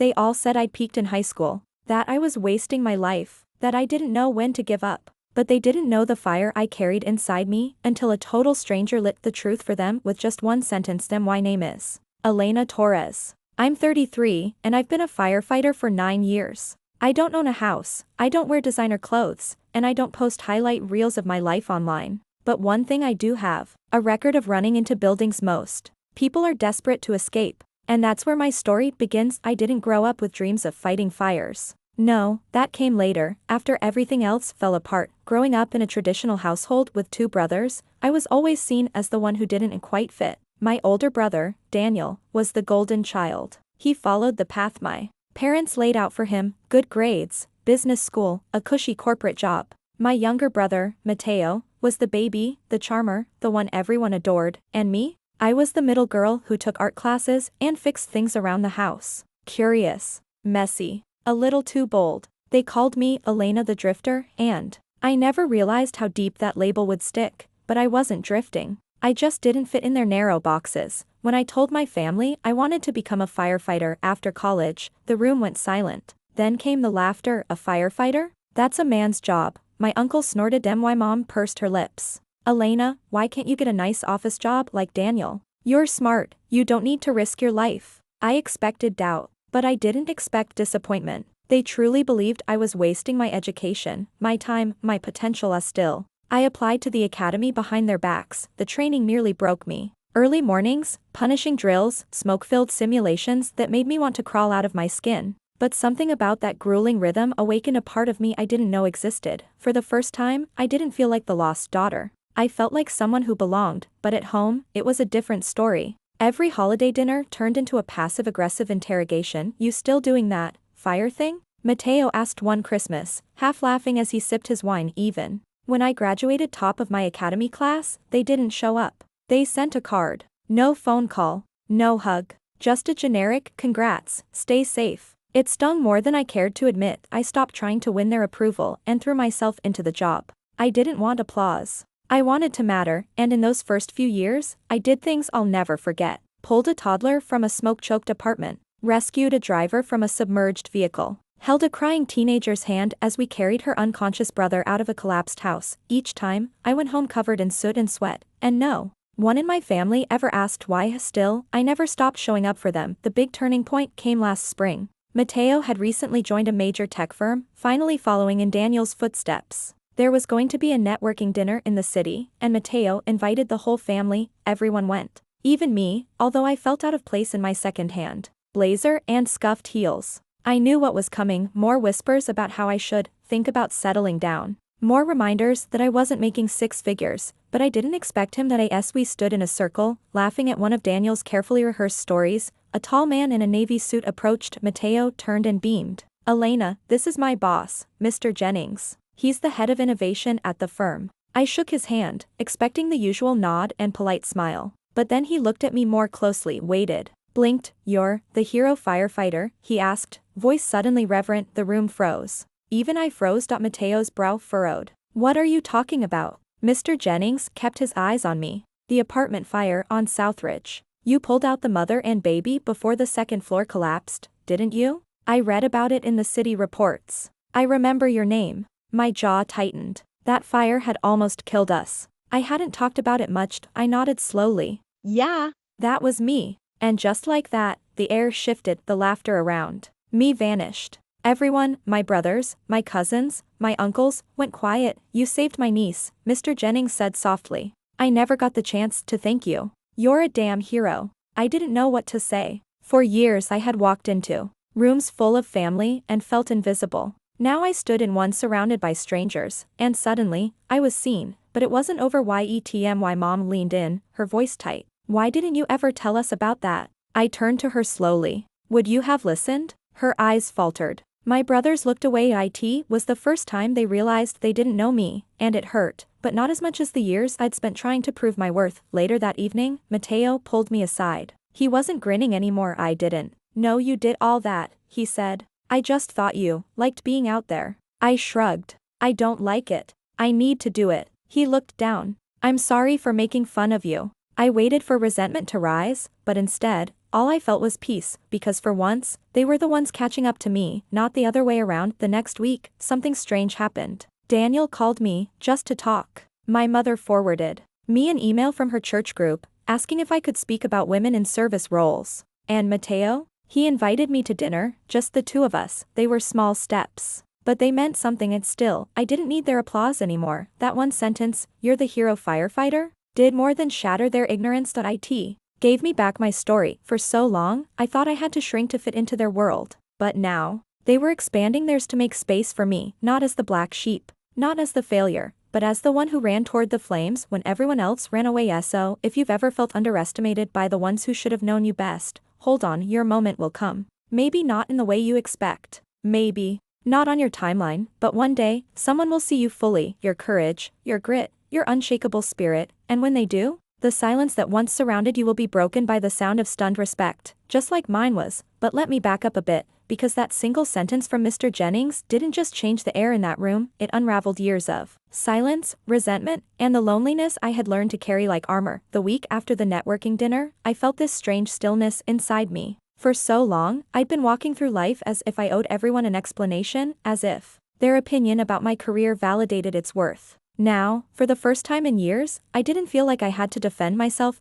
They all said I'd peaked in high school, that I was wasting my life, that I didn't know when to give up. But they didn't know the fire I carried inside me until a total stranger lit the truth for them with just one sentence. My name is Elena Torres. I'm 33, and I've been a firefighter for 9 years. I don't own a house, I don't wear designer clothes, and I don't post highlight reels of my life online. But one thing I do have, a record of running into buildings most people are desperate to escape. And that's where my story begins. I didn't grow up with dreams of fighting fires. No, that came later, after everything else fell apart. Growing up in a traditional household with 2 brothers, I was always seen as the one who didn't quite fit. My older brother, Daniel, was the golden child. He followed the path my parents laid out for him: good grades, business school, a cushy corporate job. My younger brother, Mateo, was the baby, the charmer, the one everyone adored, and me? I was the middle girl who took art classes and fixed things around the house. Curious, messy, a little too bold. They called me Elena the Drifter, and I never realized how deep that label would stick. But I wasn't drifting. I just didn't fit in their narrow boxes. When I told my family I wanted to become a firefighter after college, the room went silent. Then came the laughter. A firefighter? That's a man's job. My uncle snorted. My mom pursed her lips. Elena, why can't you get a nice office job like Daniel? You're smart, you don't need to risk your life. I expected doubt, but I didn't expect disappointment. They truly believed I was wasting my education, my time, my potential. Still, I applied to the academy behind their backs. The training nearly broke me. Early mornings, punishing drills, smoke-filled simulations that made me want to crawl out of my skin. But something about that grueling rhythm awakened a part of me I didn't know existed. For the first time, I didn't feel like the lost daughter. I felt like someone who belonged, but at home, it was a different story. Every holiday dinner turned into a passive-aggressive interrogation. You still doing that fire thing? Mateo asked one Christmas, half laughing as he sipped his wine. Even when I graduated top of my academy class, they didn't show up. They sent a card. No phone call, no hug, just a generic "congrats, stay safe." It stung more than I cared to admit. I stopped trying to win their approval and threw myself into the job. I didn't want applause. I wanted to matter, and in those first few years, I did things I'll never forget. Pulled a toddler from a smoke-choked apartment, rescued a driver from a submerged vehicle, held a crying teenager's hand as we carried her unconscious brother out of a collapsed house. Each time, I went home covered in soot and sweat, and no one in my family ever asked why. Still, I never stopped showing up for them. The big turning point came last spring. Mateo had recently joined a major tech firm, finally following in Daniel's footsteps. There was going to be a networking dinner in the city, and Mateo invited the whole family. Everyone went. Even me, although I felt out of place in my second-hand blazer and scuffed heels. I knew what was coming: more whispers about how I should think about settling down. More reminders that I wasn't making 6 figures, but I didn't expect him. We stood in a circle, laughing at one of Daniel's carefully rehearsed stories. A tall man in a navy suit approached. Mateo turned and beamed. Elena, this is my boss, Mr. Jennings. He's the head of innovation at the firm. I shook his hand, expecting the usual nod and polite smile. But then he looked at me more closely, waited, blinked. You're the hero firefighter? He asked, voice suddenly reverent. The room froze. Even I froze. Mateo's brow furrowed. What are you talking about? Mr. Jennings kept his eyes on me. The apartment fire on Southridge. You pulled out the mother and baby before the second floor collapsed, didn't you? I read about it in the city reports. I remember your name. My jaw tightened. That fire had almost killed us. I hadn't talked about it much. I nodded slowly. Yeah, that was me. And just like that, the air shifted. The laughter around me vanished. Everyone, my brothers, my cousins, my uncles, went quiet. You saved my niece, Mr. Jennings said softly. I never got the chance to thank you. You're a damn hero. I didn't know what to say. For years I had walked into rooms full of family and felt invisible. Now I stood in one surrounded by strangers, and suddenly, I was seen. But it wasn't over. My mom leaned in, her voice tight. Why didn't you ever tell us about that? I turned to her slowly. Would you have listened? Her eyes faltered. My brothers looked away. It was the first time they realized they didn't know me, and it hurt, but not as much as the years I'd spent trying to prove my worth. Later that evening, Mateo pulled me aside. He wasn't grinning anymore. I didn't know you did all that, he said. I just thought you liked being out there. I shrugged. I don't like it. I need to do it. He looked down. I'm sorry for making fun of you. I waited for resentment to rise, but instead, all I felt was peace, because for once, they were the ones catching up to me, not the other way around. The next week, something strange happened. Daniel called me, just to talk. My mother forwarded me an email from her church group, asking if I could speak about women in service roles. And Mateo? He invited me to dinner, just the two of us. They were small steps. But they meant something, and still, I didn't need their applause anymore. That one sentence, "You're the hero firefighter," did more than shatter their ignorance. It gave me back my story. For so long, I thought I had to shrink to fit into their world. But now, they were expanding theirs to make space for me, not as the black sheep, not as the failure, but as the one who ran toward the flames when everyone else ran away. So, if you've ever felt underestimated by the ones who should have known you best, hold on, your moment will come. Maybe not in the way you expect. Maybe not on your timeline, but one day, someone will see you fully, your courage, your grit, your unshakable spirit, and when they do, the silence that once surrounded you will be broken by the sound of stunned respect, just like mine was. But let me back up a bit, because that single sentence from Mr. Jennings didn't just change the air in that room, it unraveled years of silence, resentment, and the loneliness I had learned to carry like armor. The week after the networking dinner, I felt this strange stillness inside me. For so long, I'd been walking through life as if I owed everyone an explanation, as if their opinion about my career validated its worth. Now, for the first time in years, I didn't feel like I had to defend myself.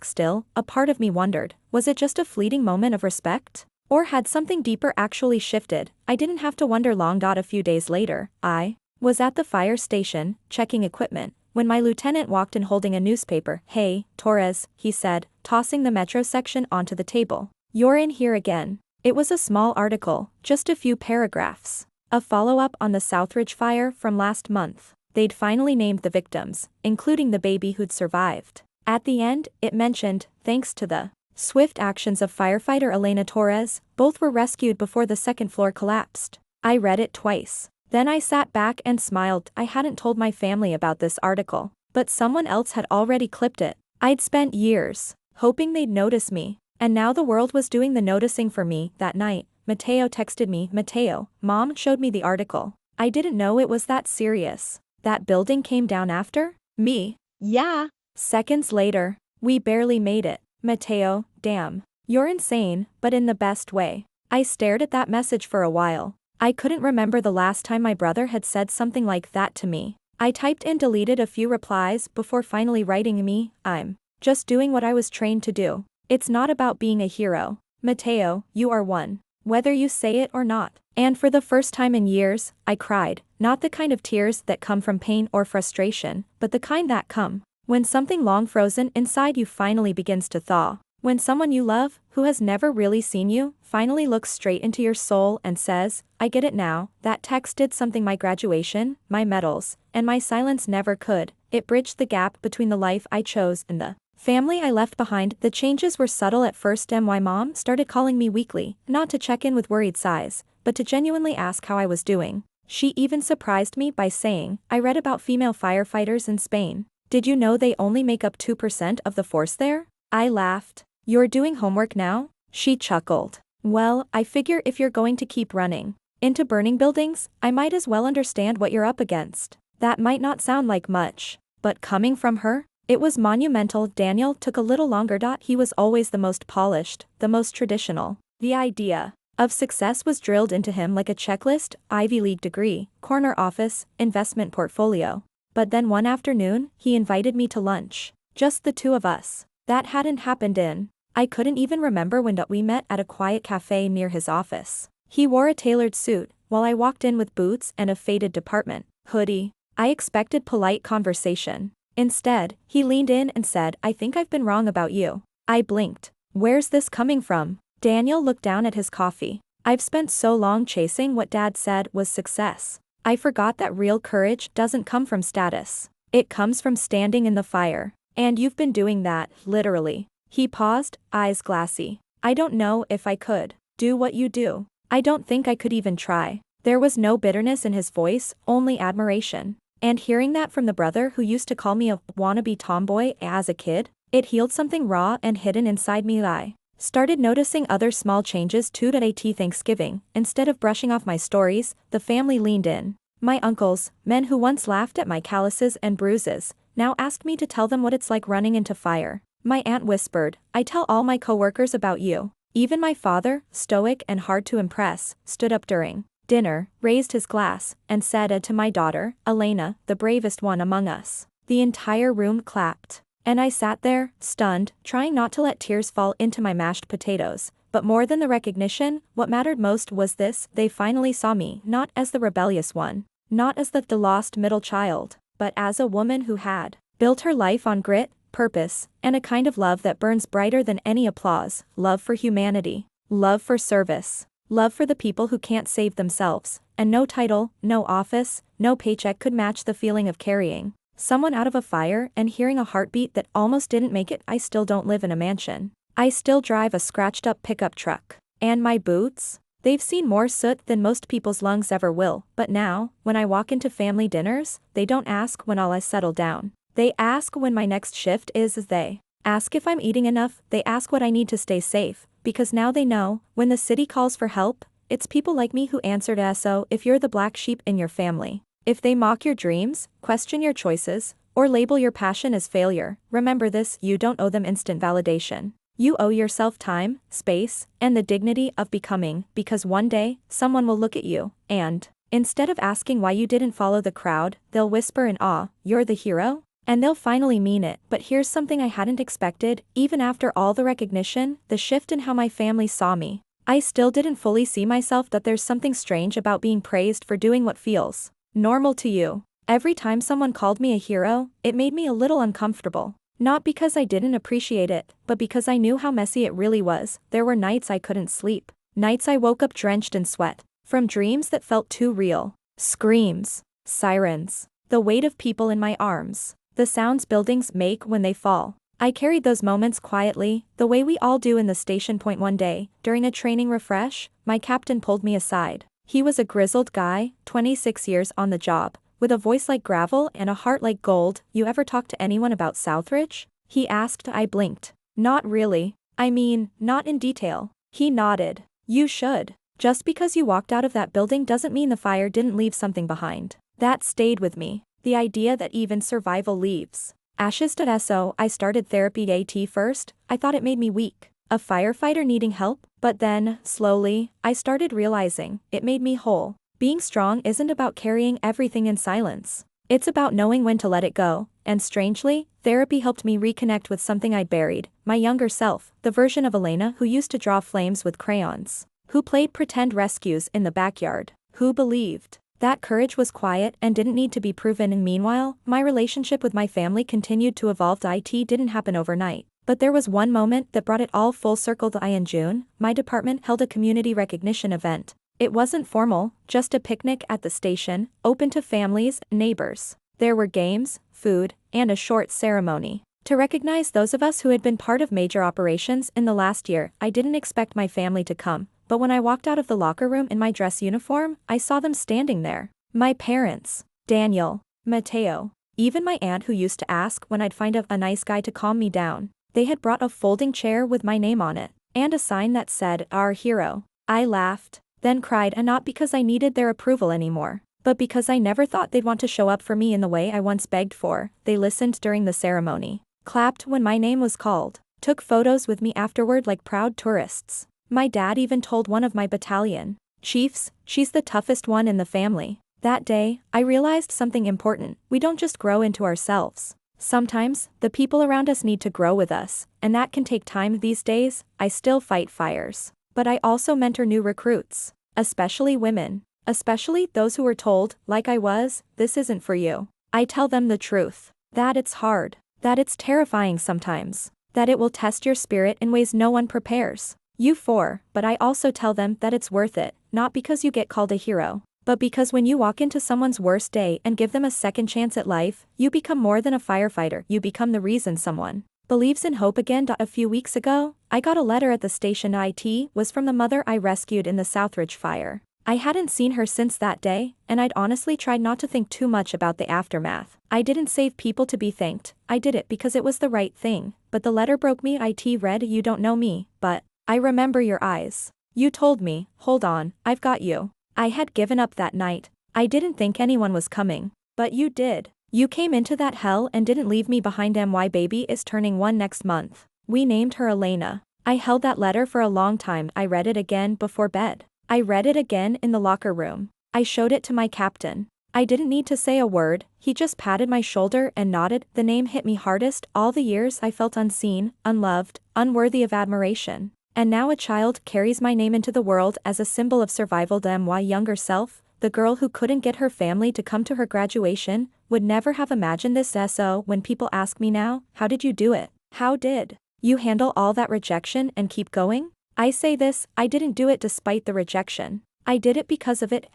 Still, a part of me wondered, was it just a fleeting moment of respect? Or had something deeper actually shifted? I didn't have to wonder long. A few days later, I was at the fire station, checking equipment, when my lieutenant walked in holding a newspaper. "Hey, Torres," he said, tossing the metro section onto the table. "You're in here again." It was a small article, just a few paragraphs. A follow-up on the Southridge fire from last month. They'd finally named the victims, including the baby who'd survived. At the end, it mentioned, thanks to the swift actions of firefighter Elena Torres, both were rescued before the second floor collapsed. I read it twice. Then I sat back and smiled. I hadn't told my family about this article, but someone else had already clipped it. I'd spent years hoping they'd notice me. And now the world was doing the noticing for me. That night, Mateo texted me. "Mateo, Mom showed me the article. I didn't know it was that serious. That building came down after me." "Yeah." Seconds later, "We barely made it." Mateo, damn. "You're insane, but in the best way." I stared at that message for a while. I couldn't remember the last time my brother had said something like that to me. I typed and deleted a few replies before finally writing me, "I'm just doing what I was trained to do. It's not about being a hero. Mateo, you are one. Whether you say it or not." And for the first time in years, I cried, not the kind of tears that come from pain or frustration, but the kind that come when something long frozen inside you finally begins to thaw. When someone you love, who has never really seen you, finally looks straight into your soul and says, "I get it now." That text did something my graduation, my medals, and my silence never could. It bridged the gap between the life I chose and the family I left behind. The changes were subtle at first. My mom started calling me weekly, not to check in with worried sighs, but to genuinely ask how I was doing. She even surprised me by saying, "I read about female firefighters in Spain. Did you know they only make up 2% of the force there?" I laughed. "You're doing homework now?" She chuckled. "Well, I figure if you're going to keep running into burning buildings, I might as well understand what you're up against." That might not sound like much, but coming from her, it was monumental. Daniel took a little longer. He was always the most polished, the most traditional. The idea of success was drilled into him like a checklist: Ivy League degree, corner office, investment portfolio. But then one afternoon, he invited me to lunch. Just the two of us. That hadn't happened in. I couldn't even remember when we met at a quiet cafe near his office. He wore a tailored suit, while I walked in with boots and a faded department hoodie. I expected polite conversation. Instead, he leaned in and said, "I think I've been wrong about you." I blinked. Where's this coming from? Daniel looked down at his coffee. "I've spent so long chasing what Dad said was success. I forgot that real courage doesn't come from status. It comes from standing in the fire. And you've been doing that, literally." He paused, eyes glassy. "I don't know if I could do what you do. I don't think I could even try." There was no bitterness in his voice, only admiration. And hearing that from the brother who used to call me a wannabe tomboy as a kid, it healed something raw and hidden inside me. I started noticing other small changes too. At Thanksgiving, instead of brushing off my stories, the family leaned in. My uncles, men who once laughed at my calluses and bruises, now asked me to tell them what it's like running into fire. My aunt whispered, "I tell all my coworkers about you." Even my father, stoic and hard to impress, stood up during dinner, raised his glass, and said to my daughter, "Elena, the bravest one among us." The entire room clapped. And I sat there, stunned, trying not to let tears fall into my mashed potatoes. But more than the recognition, what mattered most was this: they finally saw me, not as the rebellious one, not as the lost middle child, but as a woman who had built her life on grit, purpose, and a kind of love that burns brighter than any applause. Love for humanity. Love for service. Love for the people who can't save themselves. And no title, no office, no paycheck could match the feeling of carrying someone out of a fire and hearing a heartbeat that almost didn't make it. I still don't live in a mansion. I still drive a scratched-up pickup truck. And my boots? They've seen more soot than most people's lungs ever will. But now, when I walk into family dinners, they don't ask when I'll settle down. They ask when my next shift is. They ask if I'm eating enough. They ask what I need to stay safe. Because now they know, when the city calls for help, it's people like me who answer to SO. If you're the black sheep in your family, if they mock your dreams, question your choices, or label your passion as failure, remember this: you don't owe them instant validation. You owe yourself time, space, and the dignity of becoming, because one day, someone will look at you, and, instead of asking why you didn't follow the crowd, they'll whisper in awe, "You're the hero?" And they'll finally mean it. But here's something I hadn't expected: even after all the recognition, the shift in how my family saw me, I still didn't fully see myself. That there's something strange about being praised for doing what feels normal to you. Every time someone called me a hero, it made me a little uncomfortable. Not because I didn't appreciate it, but because I knew how messy it really was. There were nights I couldn't sleep. Nights I woke up drenched in sweat. From dreams that felt too real. Screams. Sirens. The weight of people in my arms. The sounds buildings make when they fall. I carried those moments quietly, the way we all do in the station. Point one day, during a training refresh, my captain pulled me aside. He was a grizzled guy, 26 years on the job, with a voice like gravel and a heart like gold. "You ever talk to anyone about Southridge?" he asked. I blinked. "Not really. I mean, not in detail." He nodded. "You should. Just because you walked out of that building doesn't mean the fire didn't leave something behind." That stayed with me. The idea that even survival leaves ashes. So I started therapy AT first. I thought it made me weak, a firefighter needing help, but then, slowly, I started realizing, it made me whole. Being strong isn't about carrying everything in silence. It's about knowing when to let it go, and strangely, therapy helped me reconnect with something I'd buried: my younger self, the version of Elena who used to draw flames with crayons, who played pretend rescues in the backyard, who believed that courage was quiet and didn't need to be proven. And meanwhile, my relationship with my family continued to evolve. IT didn't happen overnight. But there was one moment that brought it all full circle. In June, my department held a community recognition event. It wasn't formal, just a picnic at the station, open to families, neighbors. There were games, food, and a short ceremony to recognize those of us who had been part of major operations in the last year. I didn't expect my family to come, but when I walked out of the locker room in my dress uniform, I saw them standing there. My parents, Daniel, Mateo, even my aunt who used to ask when I'd find a nice guy to calm me down. They had brought a folding chair with my name on it, and a sign that said, "Our hero." I laughed, then cried, and not because I needed their approval anymore, but because I never thought they'd want to show up for me in the way I once begged for. They listened during the ceremony, clapped when my name was called, took photos with me afterward like proud tourists. My dad even told one of my battalion chiefs, "She's the toughest one in the family." That day, I realized something important: we don't just grow into ourselves. Sometimes, the people around us need to grow with us, and that can take time. These days, I still fight fires, but I also mentor new recruits, especially women, especially those who were told, like I was, "This isn't for you." I tell them the truth, that it's hard, that it's terrifying sometimes, that it will test your spirit in ways no one prepares you for, but I also tell them that it's worth it, not because you get called a hero, but because when you walk into someone's worst day and give them a second chance at life, you become more than a firefighter. You become the reason someone believes in hope again. A few weeks ago, I got a letter at the station. It was from the mother I rescued in the Southridge fire. I hadn't seen her since that day, and I'd honestly tried not to think too much about the aftermath. I didn't save people to be thanked. I did it because it was the right thing. But the letter broke me. It read, "You don't know me, but I remember your eyes. You told me, 'Hold on, I've got you.'" I had given up that night. I didn't think anyone was coming. But you did. You came into that hell and didn't leave me behind. My baby is turning 1 next month. We named her Elena. I held that letter for a long time. I read it again before bed. I read it again in the locker room. I showed it to my captain. I didn't need to say a word, he just patted my shoulder and nodded. The name hit me hardest. All the years I felt unseen, unloved, unworthy of admiration. And now a child carries my name into the world as a symbol of survival. My younger self, the girl who couldn't get her family to come to her graduation, would never have imagined this. So when people ask me now, how did you do it? How did you handle all that rejection and keep going? I say this, I didn't do it despite the rejection. I did it because of it.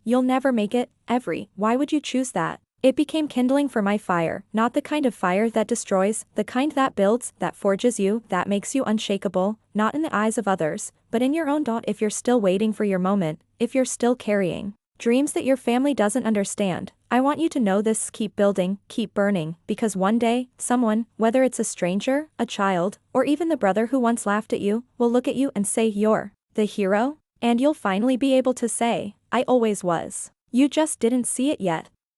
You'll never make it, why would you choose that? It became kindling for my fire, not the kind of fire that destroys, the kind that builds, that forges you, that makes you unshakable, not in the eyes of others, but in your own. If you're still waiting for your moment, if you're still carrying dreams that your family doesn't understand, I want you to know this: keep building, keep burning, because one day, someone, whether it's a stranger, a child, or even the brother who once laughed at you, will look at you and say you're the hero, and you'll finally be able to say, I always was. You just didn't see it yet.